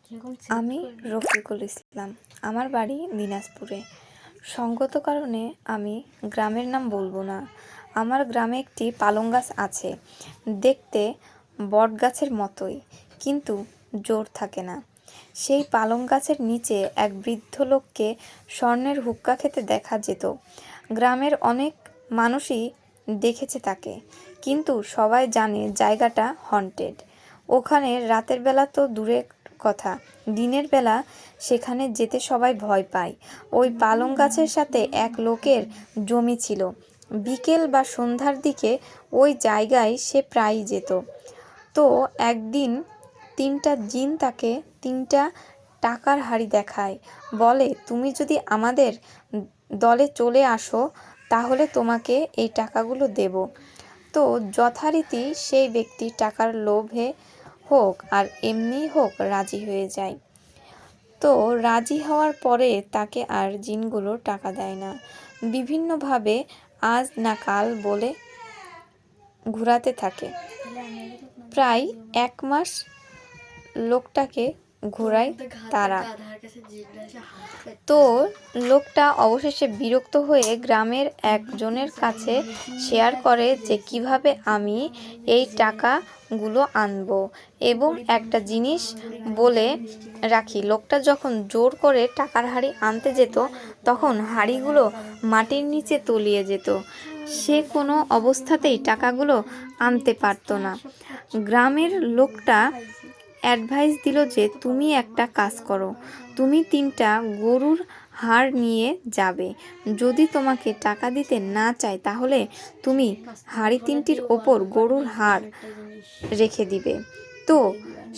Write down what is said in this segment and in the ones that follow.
আমি রফিকুল ইসলাম। আমার বাড়ি দিনাজপুরে। সঙ্গত কারণে আমি গ্রামের নাম বলবো না। আমার গ্রামে একটি পালং গাছ আছে, দেখতে বটগাছের মতোই, কিন্তু জোর থাকে না। সেই পালং গাছের নিচে এক বৃদ্ধ লোককে স্বর্ণের হুক্কা খেতে দেখা যেত। গ্রামের অনেক মানুষই দেখেছে তাকে, কিন্তু সবাই জানে জায়গাটা হন্টেড। ওখানে রাতের বেলা তো দূরের কথা, দিনের বেলা সেখানে যেতে সবাই ভয় পায়। ওই পালং গাছের সাথে এক লোকের জমি ছিল। বিকেল বা সন্ধ্যার দিকে ওই জায়গায় সে প্রায়ই যেত। তো একদিন 3টা জিন তাকে 3টা টাকার হাঁড়ি দেখায়, বলে তুমি যদি আমাদের দলে চলে আসো তাহলে তোমাকে এই টাকাগুলো দেব। তো যথারীতি সেই ব্যক্তি টাকার লোভে হোক আর এমনিই হোক রাজি হয়ে যায়। তো রাজি হওয়ার পরে তাকে আর জিনগুলো টাকা দেয় না, বিভিন্নভাবে আজ না কাল বলে ঘোরাতে থাকে। প্রায় 1 মাস লোকটাকে ঘোরায় তারা। তো লোকটা অবশেষে বিরক্ত হয়ে গ্রামের একজনের কাছে শেয়ার করে যে কিভাবে আমি এই টাকাগুলো আনবো, এবং একটা জিনিস বলে রাখি, লোকটা যখন জোর করে টাকার হাঁড়ি আনতে যেত তখন হাঁড়িগুলো মাটির নিচে তলিয়ে যেত। সে কোনো অবস্থাতেই টাকাগুলো আনতে পারতো না। গ্রামের লোকটা অ্যাডভাইস দিল যে তুমি একটা কাজ করো, তুমি 3টা গরুর হাড় নিয়ে যাবে। যদি তোমাকে টাকা দিতে না চায় তাহলে তুমি হাঁড়ি 3টির ওপর গরুর হাড় রেখে দিবে। তো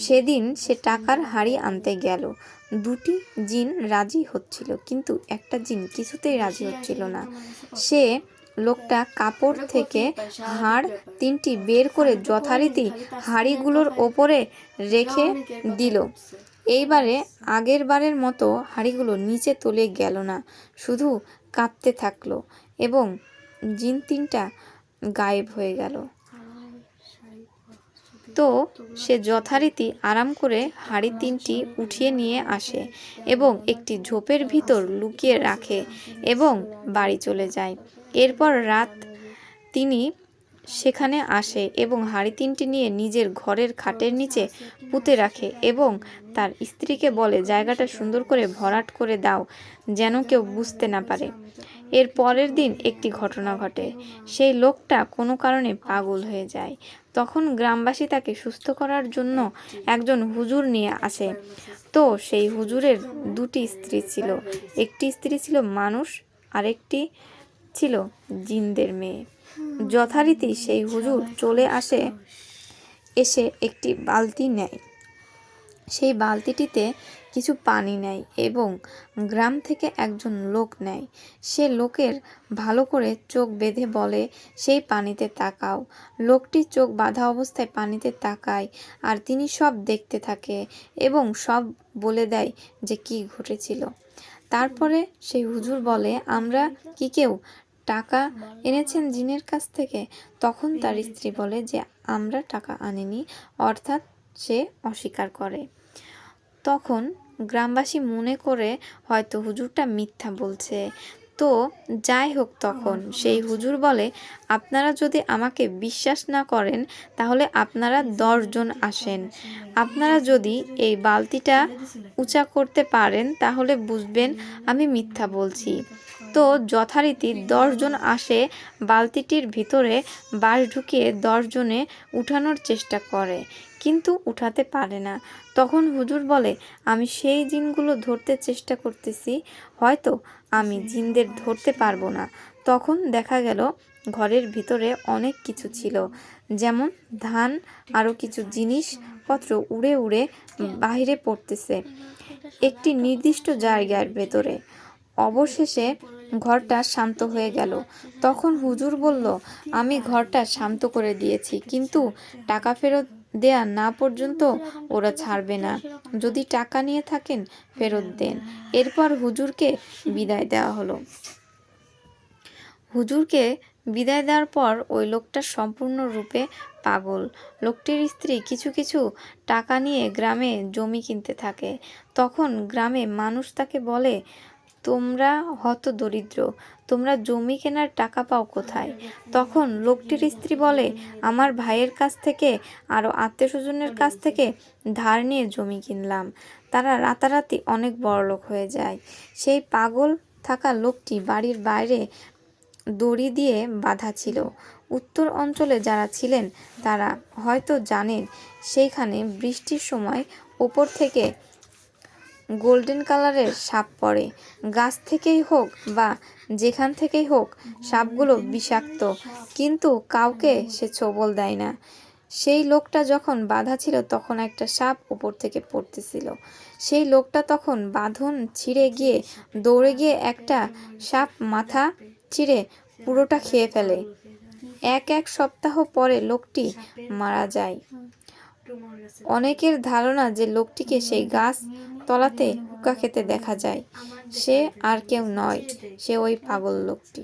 সেদিন সে টাকার হাঁড়ি আনতে গেল। 2টি জিন রাজি হচ্ছিল, কিন্তু একটা জিন কিছুতেই রাজি হচ্ছিল না। সে লোকটা কাপড় থেকে হাড় 3টি বের করে যথারীতি হাঁড়িগুলোর ওপরে রেখে দিল। এইবারে আগের বারের মতো হাঁড়িগুলো নিচে তলে গেল না, শুধু কাঁপতে থাকলো এবং জিন 3টা গায়েব হয়ে গেল। তো সে যথারীতি আরাম করে হাঁড়ি 3টি উঠিয়ে নিয়ে আসে এবং একটি ঝোপের ভিতর লুকিয়ে রাখে এবং বাড়ি চলে যায়। এরপর রাত তিনি সেখানে আসে এবং হাঁড়ি 3টি নিয়ে নিজের ঘরের খাটের নিচে পুঁতে রাখে এবং তার স্ত্রীকে বলে জায়গাটা সুন্দর করে ভরাট করে দাও, যেন কেউ বুঝতে না পারে। এর পরের দিন একটি ঘটনা ঘটে। সেই লোকটা কোনো কারণে পাগল হয়ে যায়। তখন গ্রামবাসী তাকে সুস্থ করার জন্য একজন হুজুর নিয়ে আসে। তো সেই হুজুরের 2টি স্ত্রী ছিল। একটি স্ত্রী ছিল মানুষ, আরেকটি ছিল জিনদের মেয়ে। যথারীতি সেই হুজুর চলে আসে, এসে একটি বালতি নেয়। সেই বালতিটিতে কিছু পানি নেয় এবং গ্রাম থেকে একজন লোক নেয়। সে লোকের ভালো করে চোখ বেঁধে বলে সেই পানিতে তাকাও। লোকটি চোখ বাঁধা অবস্থায় পানিতে তাকায় আর তিনি সব দেখতে থাকে এবং সব বলে দেয় যে কি ঘটেছিল। তারপরে সেই হুজুর বলে আমরা কি কেউ টাকা এনেছেন জিনের কাছ থেকে? তখন তার স্ত্রী বলে যে আমরা টাকা আনিনি, অর্থাৎ সে অস্বীকার করে। তখন গ্রামবাসী মনে করে হয়তো হুজুরটা মিথ্যা বলছে। তো যাই হোক, তখন সেই হুজুর বলে আপনারা যদি আমাকে বিশ্বাস না করেন তাহলে আপনারা 10 জন আসেন। আপনারা যদি এই বালতিটা উঁচা করতে পারেন তাহলে বুঝবেন আমি মিথ্যা বলছি। তো যথারীতি 10 জন আসে, বালতিটির ভিতরে বাঁশ ঢুকিয়ে 10 জনে উঠানোর চেষ্টা করে, কিন্তু উঠাতে পারে না। তখন হুজুর বলে আমি সেই জিনগুলো ধরতে চেষ্টা করতেছি, হয়তো আমি জিনদের ধরতে পারবো না। তখন দেখা গেল ঘরের ভিতরে অনেক কিছু ছিল, যেমন ধান, আরও কিছু জিনিসপত্র উড়ে উড়ে বাইরে পড়তেছে একটি নির্দিষ্ট জায়গার ভেতরে। অবশেষে ঘরটা শান্ত হয়ে গেল। তখন হুজুর বলল আমি ঘরটা শান্ত করে দিয়েছি, কিন্তু টাকা ফেরত দেয়া না পর্যন্ত ওরা ছাড়বে না। যদি টাকা নিয়ে থাকেন ফেরত দেন। এরপর হুজুরকে বিদায় দেওয়া হলো। হুজুরকে বিদায় দেওয়ার পর ওই লোকটা সম্পূর্ণরূপে পাগল। লোকটির স্ত্রী কিছু কিছু টাকা নিয়ে গ্রামে জমি কিনতে থাকে। তখন গ্রামে মানুষ তাকে বলে, তোমরা হতদরিদ্র, তোমরা জমি কেনার টাকা পাও কোথায়? তখন লোকটির স্ত্রী বলে, আমার ভাইয়ের কাছ থেকে আরও আত্মীয়স্বজনের কাছ থেকে ধার নিয়ে জমি কিনলাম। তারা রাতারাতি অনেক বড়লোক হয়ে যায়। সেই পাগল থাকা লোকটি বাড়ির বাইরে দড়ি দিয়ে বাঁধা ছিল। উত্তর অঞ্চলে যারা ছিলেন তারা হয়তো জানেন, সেইখানে বৃষ্টির সময় ওপর থেকে গোল্ডেন কালারের সাপ পড়ে। গাছ থেকেই হোক বা যেখান থেকেই হোক, সাপগুলো বিষাক্ত, কিন্তু কাউকে সে ছোবল দেয় না। সেই লোকটা যখন বাঁধা ছিল তখন একটা সাপ ওপর থেকে পড়তেছিল। সেই লোকটা তখন বাঁধন ছিঁড়ে গিয়ে দৌড়ে গিয়ে একটা সাপ মাথা চিড়ে পুরোটা খেয়ে ফেলে। এক সপ্তাহ পরে লোকটি মারা যায়। অনেকের ধারণা যে লোকটিকে সেই গাছ তলাতে হুক্কা খেতে দেখা যায়। সে আর কেউ নয়, সে ওই পাগল লোকটি।